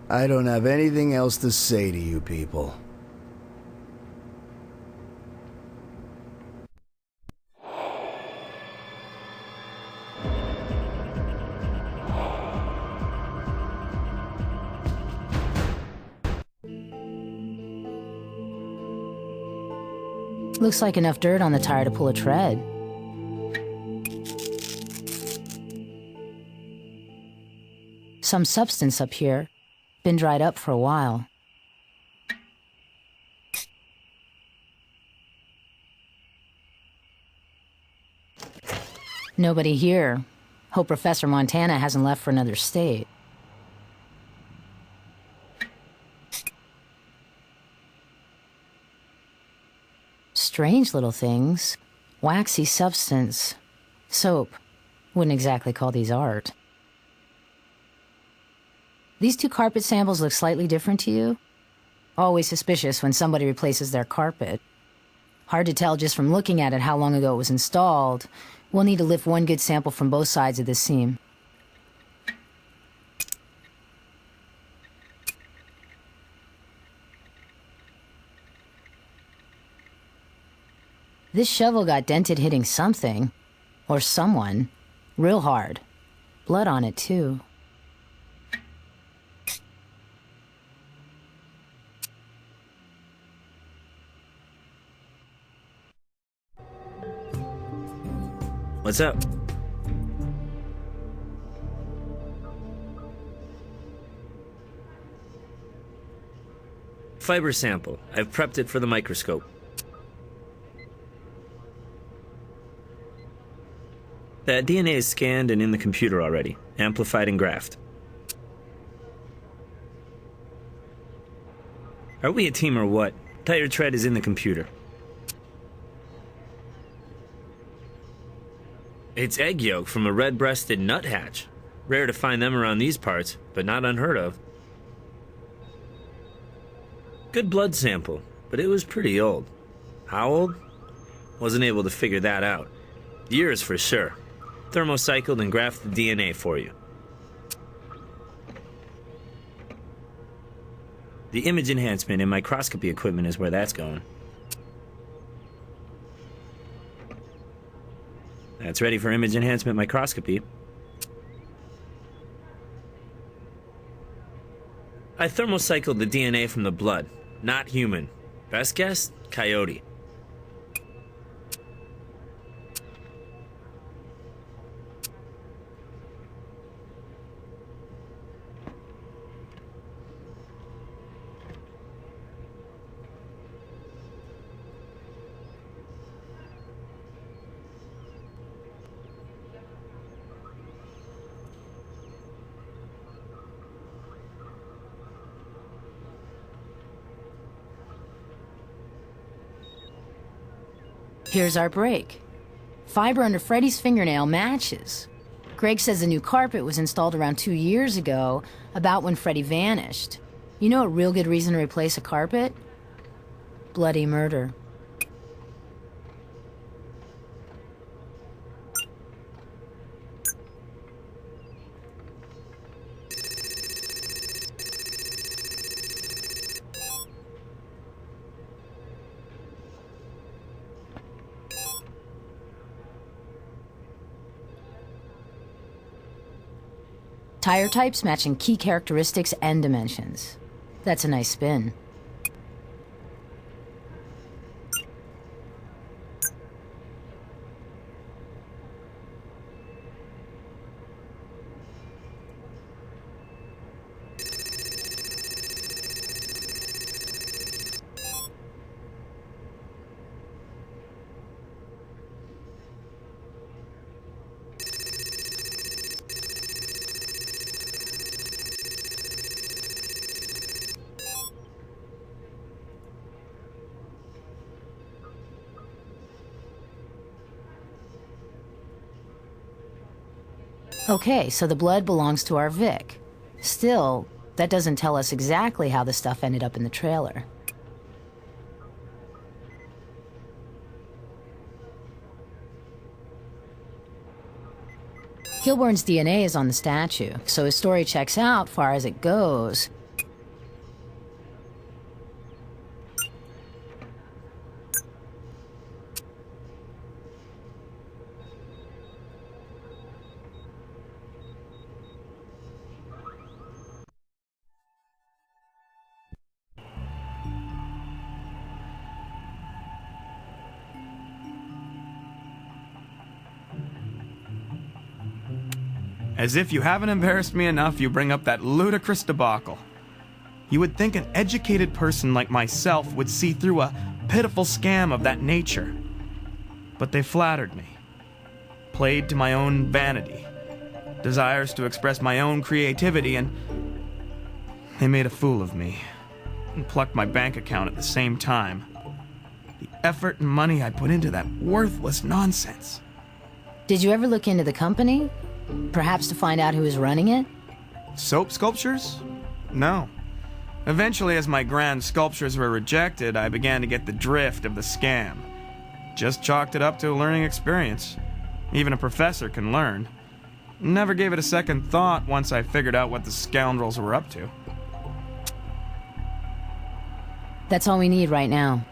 I don't have anything else to say to you people. Looks like enough dirt on the tire to pull a tread. Some substance up here. Been dried up for a while. Nobody here. Hope Professor Montana hasn't left for another state. Strange little things. Waxy substance. Soap. Wouldn't exactly call these art. These two carpet samples look slightly different to you? Always suspicious when somebody replaces their carpet. Hard to tell just from looking at it how long ago it was installed. We'll need to lift one good sample from both sides of this seam. This shovel got dented hitting something. Or someone. Real hard. Blood on it, too. What's up? Fiber sample. I've prepped it for the microscope. That DNA is scanned and in the computer already, amplified and graphed. Are we a team or what? Tire tread is in the computer. It's egg yolk from a red-breasted nuthatch. Rare to find them around these parts, but not unheard of. Good blood sample, but it was pretty old. How old? Wasn't able to figure that out. Years for sure. Thermocycled and graphed the DNA for you. The image enhancement and microscopy equipment is where that's going. That's ready for image enhancement microscopy. I thermocycled the DNA from the blood. Not human. Best guess? Coyote. Here's our break. Fiber under Freddy's fingernail matches. Greg says the new carpet was installed around 2 years ago, about when Freddy vanished. You know a real good reason to replace a carpet? Bloody murder. Tire types matching key characteristics and dimensions. That's a nice spin. Okay, so the blood belongs to our Vic. Still, that doesn't tell us exactly how the stuff ended up in the trailer. Kilborn's DNA is on the statue, so his story checks out far as it goes. As if you haven't embarrassed me enough, you bring up that ludicrous debacle. You would think an educated person like myself would see through a pitiful scam of that nature. But they flattered me, played to my own vanity, desires to express my own creativity, and they made a fool of me and plucked my bank account at the same time. The effort and money I put into that worthless nonsense. Did you ever look into the company? Perhaps to find out who was running it? Soap sculptures? No. Eventually, as my grand sculptures were rejected, I began to get the drift of the scam. Just chalked it up to a learning experience. Even a professor can learn. Never gave it a second thought once I figured out what the scoundrels were up to. That's all we need right now.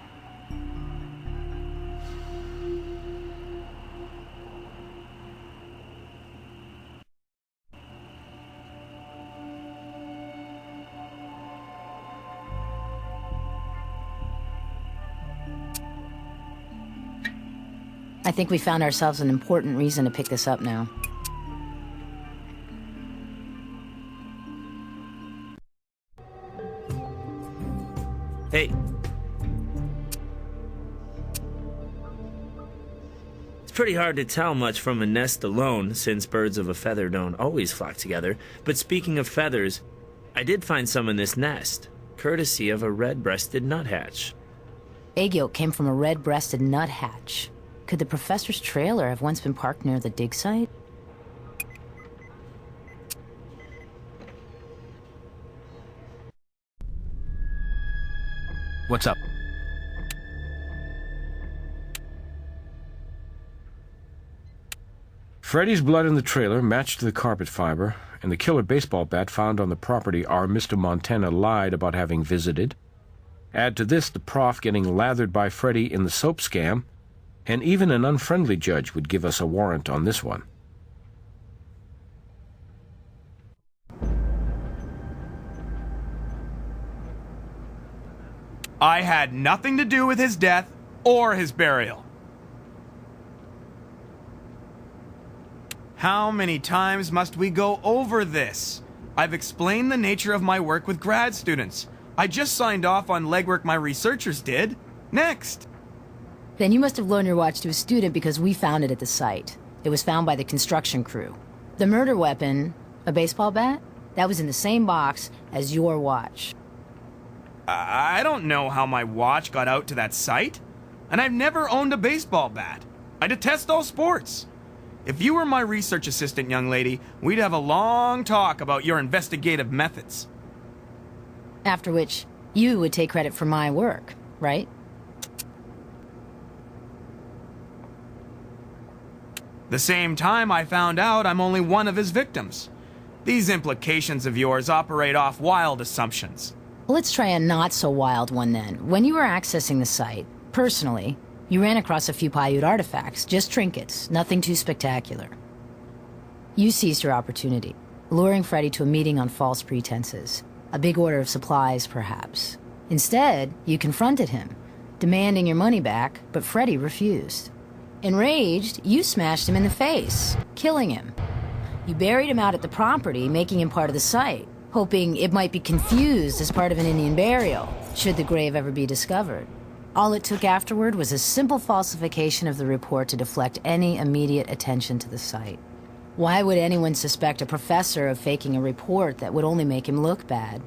I think we found ourselves an important reason to pick this up now. Hey. It's pretty hard to tell much from a nest alone, since birds of a feather don't always flock together. But speaking of feathers, I did find some in this nest, courtesy of a red-breasted nuthatch. Egg yolk came from a red-breasted nuthatch. Could the professor's trailer have once been parked near the dig site? What's up? Freddy's blood in the trailer matched the carpet fiber, and the killer baseball bat found on the property our Mr. Montana lied about having visited. Add to this the prof getting lathered by Freddy in the soap scam, and even an unfriendly judge would give us a warrant on this one. I had nothing to do with his death or his burial. How many times must we go over this? I've explained the nature of my work with grad students. I just signed off on legwork my researchers did. Next. Then you must have loaned your watch to a student because we found it at the site. It was found by the construction crew. The murder weapon, a baseball bat, that was in the same box as your watch. I don't know how my watch got out to that site, and I've never owned a baseball bat. I detest all sports. If you were my research assistant, young lady, we'd have a long talk about your investigative methods. After which, you would take credit for my work, right? The same time I found out I'm only one of his victims. These implications of yours operate off wild assumptions. Let's try a not-so-wild one then. When you were accessing the site, personally, you ran across a few Paiute artifacts, just trinkets, nothing too spectacular. You seized your opportunity, luring Freddy to a meeting on false pretenses. A big order of supplies, perhaps. Instead, you confronted him, demanding your money back, but Freddy refused. Enraged, you smashed him in the face, killing him. You buried him out at the property, making him part of the site, hoping it might be confused as part of an Indian burial, should the grave ever be discovered. All it took afterward was a simple falsification of the report to deflect any immediate attention to the site. Why would anyone suspect a professor of faking a report that would only make him look bad?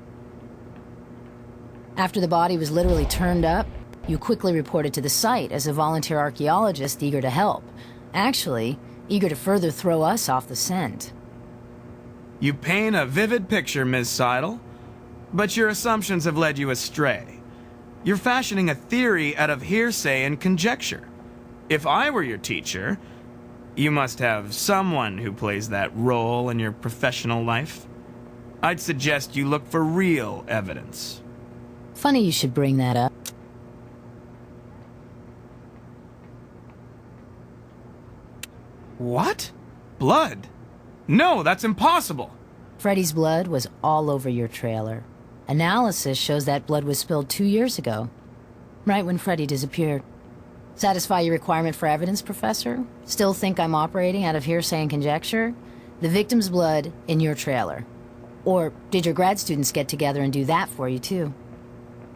After the body was literally turned up, you quickly reported to the site as a volunteer archaeologist eager to help. Actually, eager to further throw us off the scent. You paint a vivid picture, Ms. Sidle, but your assumptions have led you astray. You're fashioning a theory out of hearsay and conjecture. If I were your teacher, you must have someone who plays that role in your professional life. I'd suggest you look for real evidence. Funny you should bring that up. What? Blood? No, that's impossible. Freddy's blood was all over your trailer. Analysis shows that blood was spilled 2 years ago, right when Freddy disappeared. Satisfy your requirement for evidence, Professor? Still think I'm operating out of hearsay and conjecture? The victim's blood in your trailer. Or did your grad students get together and do that for you, too?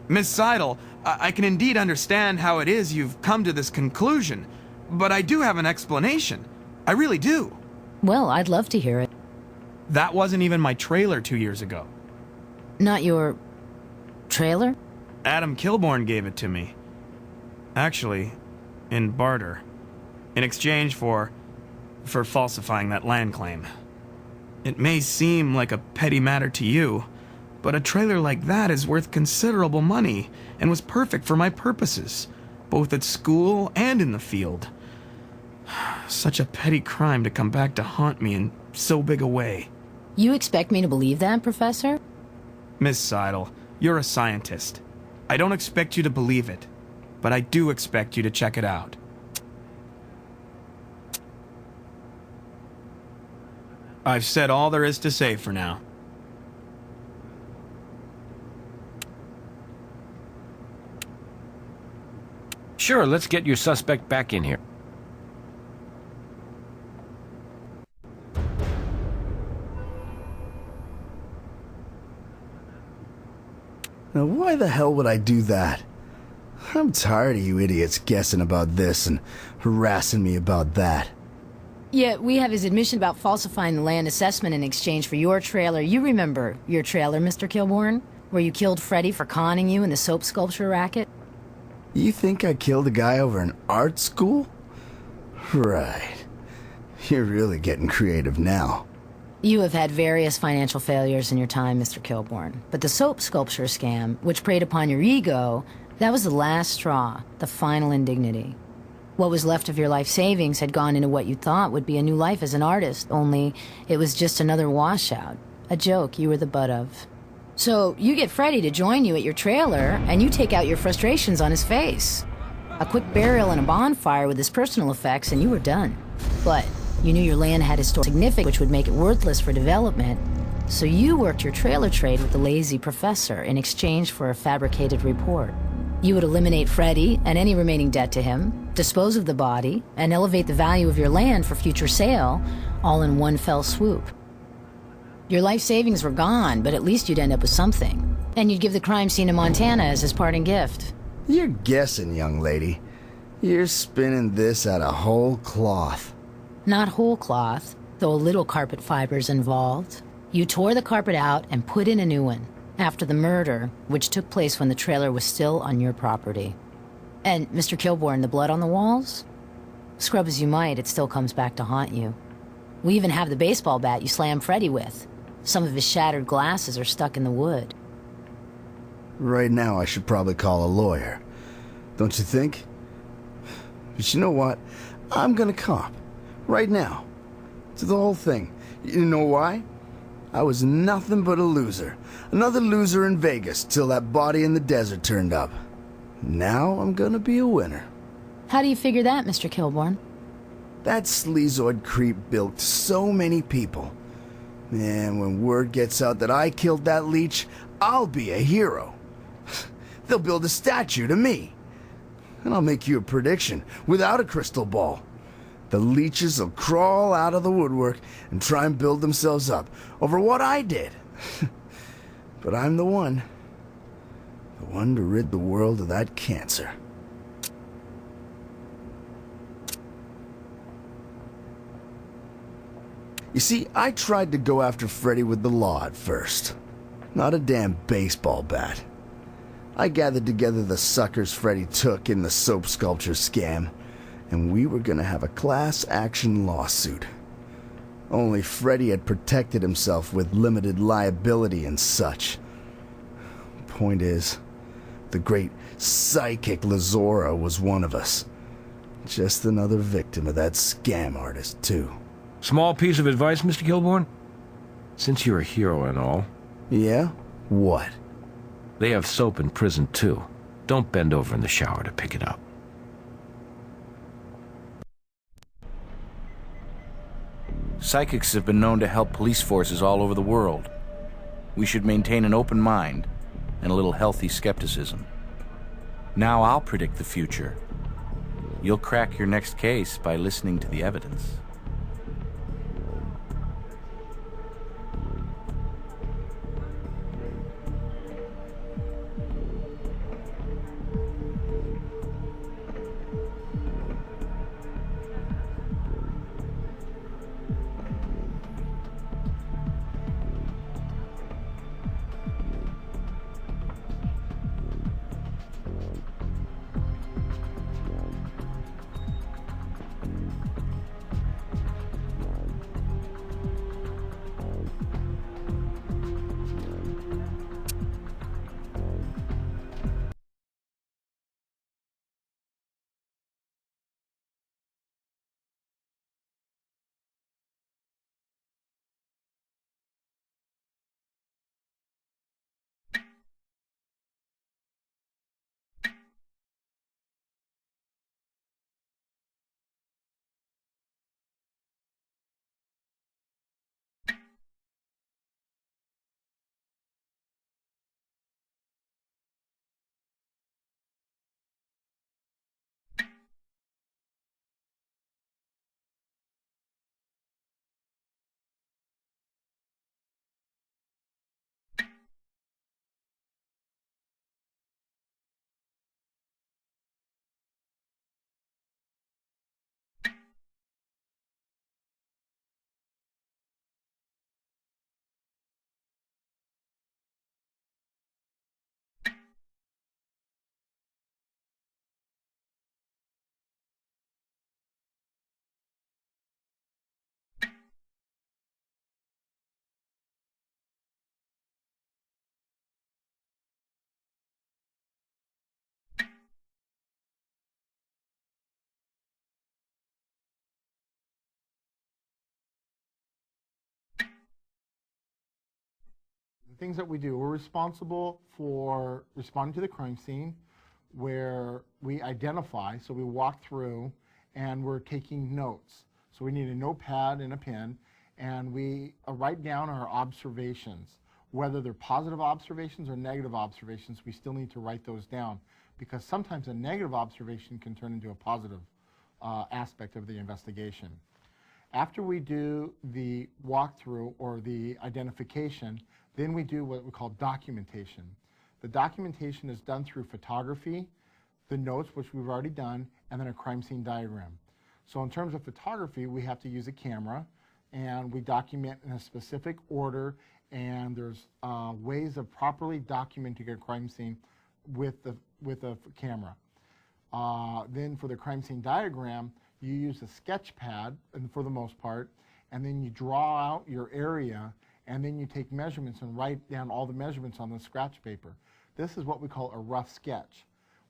Miss Sidle, I can indeed understand how it is you've come to this conclusion, but I do have an explanation. I really do. Well, I'd love to hear it. That wasn't even my trailer 2 years ago. Not your... trailer? Adam Kilborn gave it to me. Actually, in barter. In exchange for falsifying that land claim. It may seem like a petty matter to you, but a trailer like that is worth considerable money and was perfect for my purposes, both at school and in the field. Such a petty crime to come back to haunt me in so big a way. You expect me to believe that, Professor? Miss Sidle, you're a scientist. I don't expect you to believe it, but I do expect you to check it out. I've said all there is to say for now. Sure, let's get your suspect back in here. Now, why the hell would I do that? I'm tired of you idiots guessing about this and harassing me about that. Yeah, we have his admission about falsifying the land assessment in exchange for your trailer. You remember your trailer, Mr. Kilbourne? Where you killed Freddy for conning you in the soap sculpture racket? You think I killed a guy over an art school? Right. You're really getting creative now. You have had various financial failures in your time, Mr. Kilbourne. But the soap sculpture scam, which preyed upon your ego, that was the last straw, the final indignity. What was left of your life savings had gone into what you thought would be a new life as an artist, only it was just another washout, a joke you were the butt of. So you get Freddy to join you at your trailer, and you take out your frustrations on his face. A quick burial and a bonfire with his personal effects, and you were done. But you knew your land had historic significance, which would make it worthless for development, so you worked your trailer trade with the lazy professor in exchange for a fabricated report. You would eliminate Freddy and any remaining debt to him, dispose of the body, and elevate the value of your land for future sale, all in one fell swoop. Your life savings were gone, but at least you'd end up with something. And you'd give the crime scene in Montana as his parting gift. You're guessing, young lady. You're spinning this out of whole cloth. Not whole cloth, though a little carpet fiber's involved. You tore the carpet out and put in a new one, after the murder, which took place when the trailer was still on your property. And, Mr. Kilbourne, the blood on the walls? Scrub as you might, it still comes back to haunt you. We even have the baseball bat you slammed Freddy with. Some of his shattered glasses are stuck in the wood. Right now, I should probably call a lawyer. Don't you think? But you know what? I'm gonna cop. Right now. To the whole thing. You know why? I was nothing but a loser. Another loser in Vegas till that body in the desert turned up. Now I'm gonna be a winner. How do you figure that, Mr. Kilbourne? That sleazoid creep bilked so many people. Man, when word gets out that I killed that leech, I'll be a hero. They'll build a statue to me. And I'll make you a prediction without a crystal ball. The leeches will crawl out of the woodwork and try and build themselves up over what I did. But I'm the one. The one to rid the world of that cancer. You see, I tried to go after Freddy with the law at first. Not a damn baseball bat. I gathered together the suckers Freddy took in the soap sculpture scam, and we were gonna have a class action lawsuit. Only Freddy had protected himself with limited liability and such. Point is, the great psychic Lazora was one of us. Just another victim of that scam artist, too. Small piece of advice, Mr. Kilbourne? Since you're a hero and all. Yeah? What? They have soap in prison, too. Don't bend over in the shower to pick it up. Psychics have been known to help police forces all over the world. We should maintain an open mind and a little healthy skepticism. Now I'll predict the future. You'll crack your next case by listening to the evidence. The things that we do, we're responsible for responding to the crime scene, where we identify, so we walk through and we're taking notes. So we need a notepad and a pen, and we write down our observations. Whether they're positive observations or negative observations, we still need to write those down, because sometimes a negative observation can turn into a positive aspect of the investigation. After we do the walkthrough or the identification, then we do what we call documentation. The documentation is done through photography, the notes, which we've already done, and then a crime scene diagram. So in terms of photography, we have to use a camera, and we document in a specific order, and there's ways of properly documenting a crime scene with a camera. Then for the crime scene diagram, you use a sketch pad, and for the most part, and then you draw out your area, and then you take measurements and write down all the measurements on the scratch paper. This is what we call a rough sketch.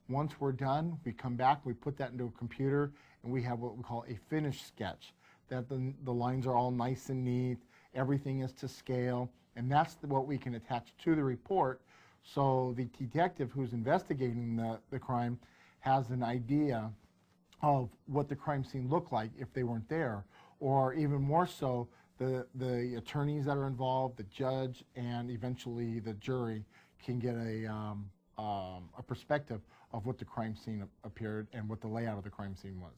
Once we're done, we come back, we put that into a computer, and we have what we call a finished sketch. That the lines are all nice and neat, everything is to scale, and that's what we can attach to the report, so the detective who's investigating the crime has an idea of what the crime scene looked like if they weren't there, or even more so, the attorneys that are involved, the judge, and eventually the jury can get a perspective of what the crime scene appeared and what the layout of the crime scene was.